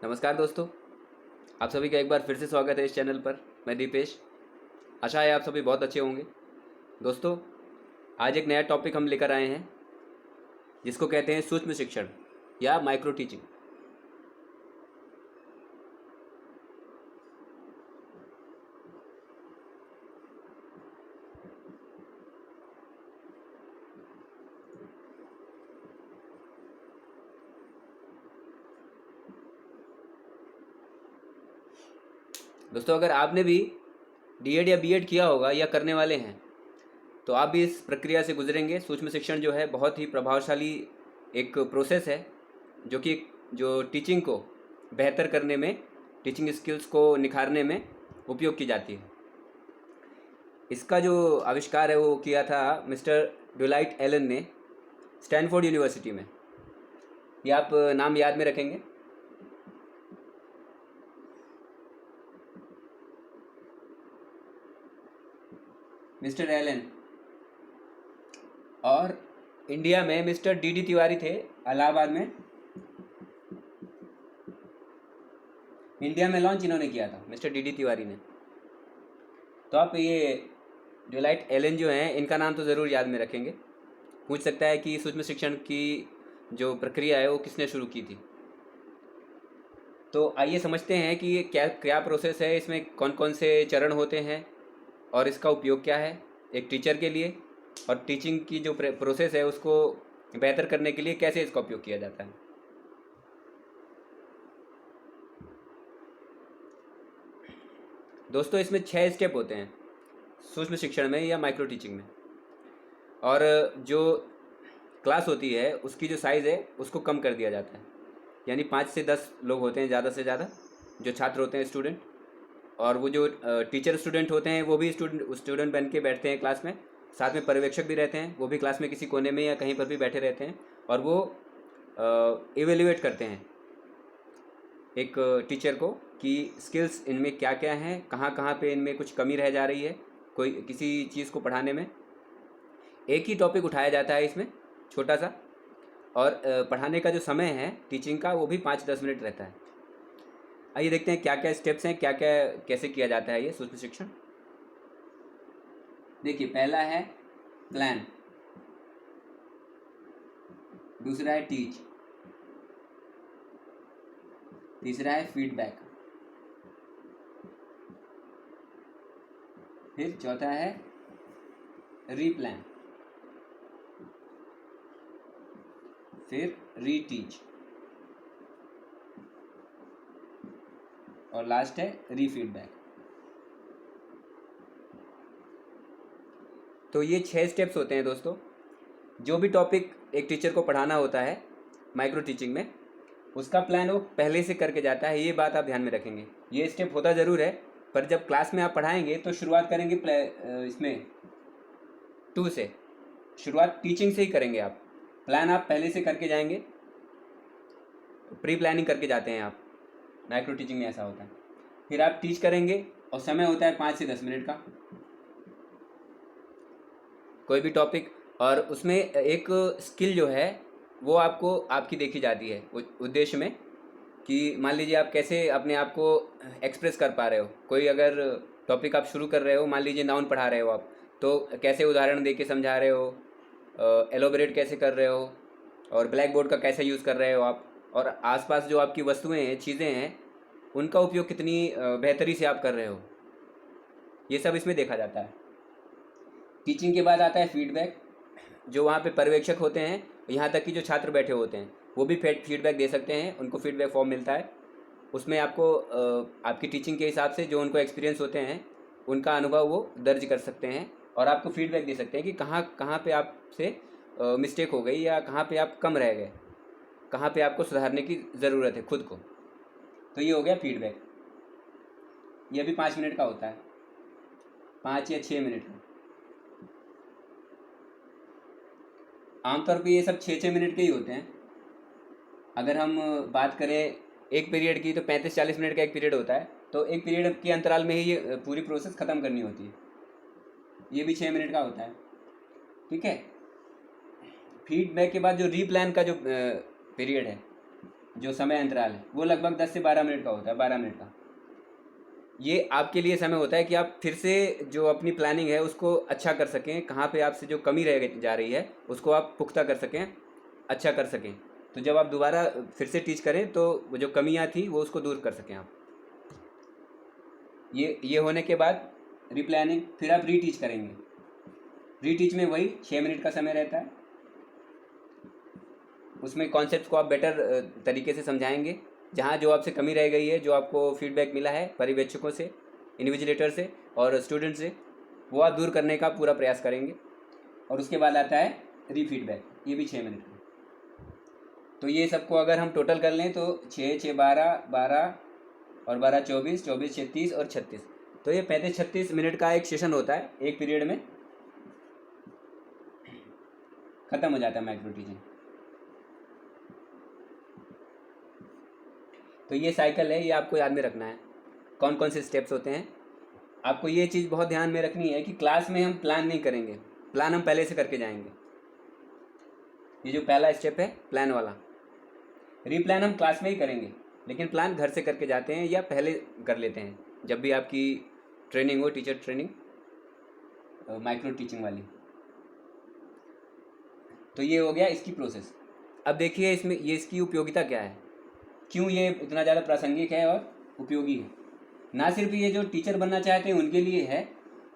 नमस्कार दोस्तों, आप सभी का एक बार फिर से स्वागत है इस चैनल पर। मैं दीपेश। आशा है आप सभी बहुत अच्छे होंगे। दोस्तों, आज एक नया टॉपिक हम लेकर आए हैं जिसको कहते हैं सूक्ष्म शिक्षण या माइक्रो टीचिंग। दोस्तों, अगर आपने भी डीएड या बीएड किया होगा या करने वाले हैं तो आप भी इस प्रक्रिया से गुजरेंगे। सूक्ष्म शिक्षण जो है बहुत ही प्रभावशाली एक प्रोसेस है जो टीचिंग को बेहतर करने में, टीचिंग स्किल्स को निखारने में उपयोग की जाती है। इसका जो आविष्कार है वो किया था मिस्टर ड्यूलाइट एलन ने स्टैनफोर्ड यूनिवर्सिटी में। ये आप नाम याद में रखेंगे। Mister Allen. और इंडिया में मिस्टर डी तिवारी थे, इलाहाबाद में। इंडिया में लॉन्च इन्होंने किया था, मिस्टर डी तिवारी ने। तो आप ये ड्यूलाइट एलन जो हैं, इनका नाम तो ज़रूर याद में रखेंगे। पूछ सकता है कि सूक्ष्म शिक्षण की जो प्रक्रिया है वो किसने शुरू की थी। तो आइए समझते हैं कि ये क्या क्या प्रोसेस है, इसमें कौन कौन से चरण होते हैं और इसका उपयोग क्या है एक टीचर के लिए, और टीचिंग की जो प्रोसेस है उसको बेहतर करने के लिए कैसे इसका उपयोग किया जाता है। दोस्तों, इसमें 6 स्टेप होते हैं सूक्ष्म शिक्षण में या माइक्रो टीचिंग में। और जो क्लास होती है उसकी जो साइज़ है उसको कम कर दिया जाता है, यानी 5 से 10 लोग होते हैं ज़्यादा से ज़्यादा, जो छात्र होते हैं, स्टूडेंट। और वो जो टीचर स्टूडेंट होते हैं वो भी स्टूडेंट बन के बैठते हैं क्लास में। साथ में पर्यवेक्षक भी रहते हैं, वो भी क्लास में किसी कोने में या कहीं पर भी बैठे रहते हैं। और वो इवेल्युएट करते हैं एक टीचर को कि स्किल्स इनमें क्या क्या हैं, कहाँ कहाँ पे इनमें कुछ कमी रह जा रही है कोई किसी चीज़ को पढ़ाने में। एक ही टॉपिक उठाया जाता है इसमें, छोटा सा। और पढ़ाने का जो समय है टीचिंग का वो भी 5-10 मिनट रहता है। आइए देखते हैं क्या क्या स्टेप्स हैं, क्या क्या कैसे किया जाता है ये सूक्ष्म शिक्षण। देखिए, पहला है प्लान, दूसरा है टीच, तीसरा है फीडबैक, फिर चौथा है रीप्लान, फिर रीटीच, और लास्ट है रीफीडबैक। तो ये 6 स्टेप्स होते हैं दोस्तों। जो भी टॉपिक एक टीचर को पढ़ाना होता है माइक्रो टीचिंग में, उसका प्लान वो पहले से करके जाता है। ये बात आप ध्यान में रखेंगे। ये स्टेप होता ज़रूर है, पर जब क्लास में आप पढ़ाएंगे तो शुरुआत करेंगे इसमें 2 से। शुरुआत टीचिंग से ही करेंगे आप। प्लान आप पहले से करके जाएंगे, प्री प्लानिंग करके जाते हैं आप। माइक्रो टीचिंग में ऐसा होता है। फिर आप टीच करेंगे और समय होता है 5 से 10 मिनट का, कोई भी टॉपिक। और उसमें एक स्किल जो है वो आपको आपकी देखी जाती है उद्देश्य में, कि मान लीजिए आप कैसे अपने आप को एक्सप्रेस कर पा रहे हो। कोई अगर टॉपिक आप शुरू कर रहे हो, मान लीजिए नाउन पढ़ा रहे हो आप, तो कैसे उदाहरण दे के समझा रहे हो, एलोबरेट कैसे कर रहे हो, और ब्लैक बोर्ड का कैसे यूज़ कर रहे हो आप, और आसपास जो आपकी वस्तुएं हैं, चीज़ें हैं, उनका उपयोग कितनी बेहतरी से आप कर रहे हो, ये सब इसमें देखा जाता है। टीचिंग के बाद आता है फीडबैक। जो वहाँ पे पर्यवेक्षक होते हैं, यहाँ तक कि जो छात्र बैठे होते हैं, वो भी फीडबैक दे सकते हैं। उनको फीडबैक फॉर्म मिलता है, उसमें आपको आपकी टीचिंग के हिसाब से जो उनको एक्सपीरियंस होते हैं उनका अनुभव वो दर्ज कर सकते हैं, और आपको फीडबैक दे सकते हैं कि कहाँ कहाँ पे आपसे मिस्टेक हो गई, या कहाँ पे आप कम रह गए, कहाँ पे आपको सुधारने की ज़रूरत है खुद को। तो ये हो गया फीडबैक। ये भी 5 मिनट का होता है, 5 या 6 मिनट का। आमतौर पे ये सब 6-6 मिनट के ही होते हैं। अगर हम बात करें एक पीरियड की, तो 35-40 मिनट का एक पीरियड होता है। तो एक पीरियड के अंतराल में ही ये पूरी प्रोसेस ख़त्म करनी होती है। ये भी 6 मिनट का होता है, ठीक है। फीडबैक के बाद जो रीप्लान का जो पीरियड है, जो समय अंतराल है वो लगभग 10 से 12 मिनट का होता है, 12 मिनट का। ये आपके लिए समय होता है कि आप फिर से जो अपनी प्लानिंग है उसको अच्छा कर सकें, कहाँ पे आपसे जो कमी रह जा रही है उसको आप पुख्ता कर सकें, अच्छा कर सकें। तो जब आप दोबारा फिर से टीच करें तो वो जो कमियां थी वो उसको दूर कर सकें आप। ये होने के बाद रिप्लानिंग, फिर आप रीटीच करेंगे। रीटीच में वही 6 मिनट का समय रहता है। उसमें कॉन्सेप्ट को आप बेटर तरीके से समझाएंगे। जहाँ जो आपसे कमी रह गई है, जो आपको फीडबैक मिला है पर्यवेक्षकों से, इन्विजिलेटर से और स्टूडेंट से, वो आप दूर करने का पूरा प्रयास करेंगे। और उसके बाद आता है रीफीडबैक, ये भी 6 मिनट का। तो ये सबको अगर हम टोटल कर लें तो 6 6 12 12 और 12 24 24 36 और 36, तो ये 35-36 मिनट का एक सेशन होता है। एक पीरियड में ख़त्म हो जाता है माइक्रो टीचिंग। तो ये साइकिल है, ये आपको याद में रखना है कौन कौन से स्टेप्स होते हैं। आपको ये चीज़ बहुत ध्यान में रखनी है कि क्लास में हम प्लान नहीं करेंगे, प्लान हम पहले से करके जाएंगे। ये जो पहला स्टेप है प्लान वाला, रीप्लान हम क्लास में ही करेंगे, लेकिन प्लान घर से करके जाते हैं या पहले कर लेते हैं जब भी आपकी ट्रेनिंग हो, टीचर ट्रेनिंग माइक्रो टीचिंग वाली। तो ये हो गया इसकी प्रोसेस। अब देखिए इसमें ये इसकी उपयोगिता क्या है, क्यों ये इतना ज़्यादा प्रासंगिक है और उपयोगी है। ना सिर्फ ये जो टीचर बनना चाहते हैं उनके लिए है,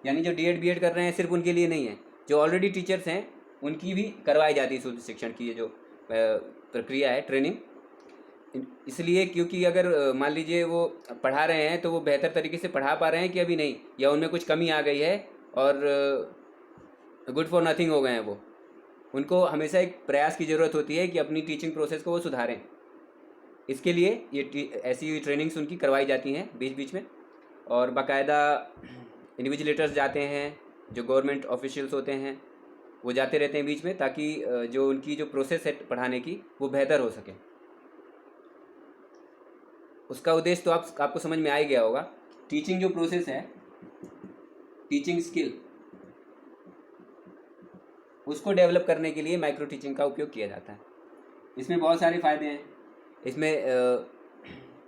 यानी जो डीएड बीएड कर रहे हैं सिर्फ उनके लिए नहीं है, जो ऑलरेडी टीचर्स हैं उनकी भी करवाई जाती है शुद्ध शिक्षण की ये जो प्रक्रिया है, ट्रेनिंग। इसलिए क्योंकि अगर मान लीजिए वो पढ़ा रहे हैं तो वो बेहतर तरीके से पढ़ा पा रहे हैं कि अभी नहीं, या उनमें कुछ कमी आ गई है और गुड फॉर नथिंग हो गए हैं वो, उनको हमेशा एक प्रयास की ज़रूरत होती है कि अपनी टीचिंग प्रोसेस को वो सुधारें। इसके लिए ये ऐसी ट्रेनिंग्स उनकी करवाई जाती हैं बीच बीच में, और बाकायदा इन्विजिलेटर्स जाते हैं, जो गवर्नमेंट ऑफिशियल्स होते हैं वो जाते रहते हैं बीच में, ताकि जो उनकी जो प्रोसेस है पढ़ाने की वो बेहतर हो सके। उसका उद्देश्य तो आपको समझ में आ ही गया होगा। टीचिंग जो प्रोसेस है, टीचिंग स्किल, उसको डेवलप करने के लिए माइक्रो टीचिंग का उपयोग किया जाता है। इसमें बहुत सारे फ़ायदे हैं। इसमें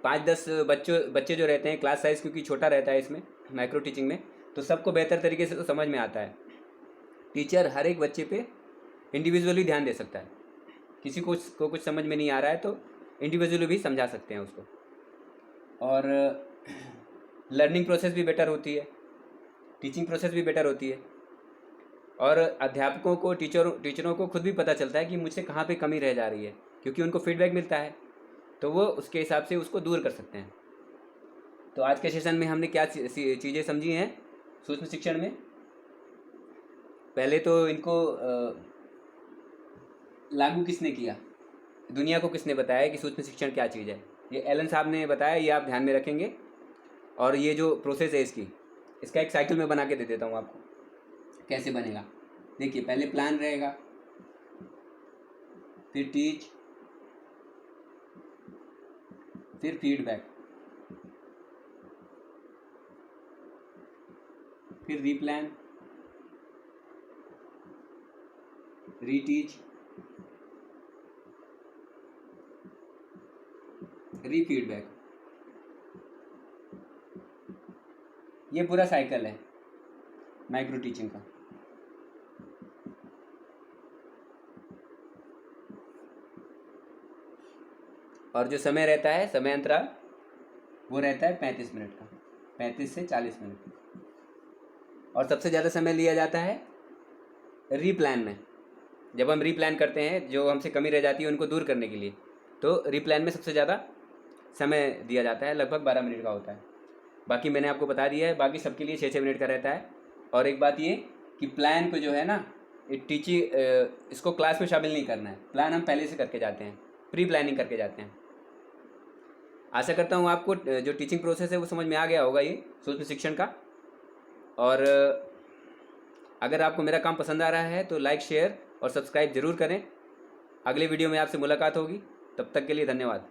5-10 बच्चे जो रहते हैं, क्लास साइज़ क्योंकि छोटा रहता है इसमें माइक्रो टीचिंग में, तो सबको बेहतर तरीके से तो समझ में आता है। टीचर हर एक बच्चे पे इंडिविजुअली ध्यान दे सकता है। किसी को कुछ समझ में नहीं आ रहा है तो इंडिविजुअली भी समझा सकते हैं उसको, और लर्निंग प्रोसेस भी बेटर होती है, टीचिंग प्रोसेस भी बेटर होती है, और अध्यापकों को, टीचरों को खुद भी पता चलता है कि मुझसे कहाँ पे कमी रह जा रही है, क्योंकि उनको फीडबैक मिलता है तो वो उसके हिसाब से उसको दूर कर सकते हैं। तो आज के सेशन में हमने क्या चीज़ें समझी हैं सूक्ष्म शिक्षण में। पहले तो इनको लागू किसने किया, दुनिया को किसने बताया कि सूक्ष्म शिक्षण क्या चीज़ है, ये एलन साहब ने बताया, ये आप ध्यान में रखेंगे। और ये जो प्रोसेस है इसका एक साइकिल में बना के दे देता हूँ आपको, कैसे बनेगा। देखिए, पहले प्लान रहेगा, फिर टीच, फिर फीडबैक, फिर रीप्लान, रीटीच, रीफीडबैक। ये पूरा साइकिल है माइक्रो टीचिंग का। और जो समय रहता है, समय अंतराल, वो रहता है 35 मिनट का, 35 से 40 मिनट। और सबसे ज़्यादा समय लिया जाता है रीप्लान में। जब हम रीप्लान करते हैं, जो हमसे कमी रह जाती है उनको दूर करने के लिए, तो रीप्लान में सबसे ज़्यादा समय दिया जाता है, लगभग 12 मिनट का होता है। बाकी मैंने आपको बता दिया है, बाकी सबके लिए 6-6 मिनट का रहता है। और एक बात ये कि प्लान को जो है ना, टीचिंग इसको क्लास में शामिल नहीं करना है, प्लान हम पहले से करके जाते हैं, प्री प्लानिंग करके जाते हैं। आशा करता हूँ आपको जो टीचिंग प्रोसेस है वो समझ में आ गया होगा, ये सूक्ष्म शिक्षण का। और अगर आपको मेरा काम पसंद आ रहा है तो लाइक, शेयर और सब्सक्राइब ज़रूर करें। अगले वीडियो में आपसे मुलाकात होगी, तब तक के लिए धन्यवाद।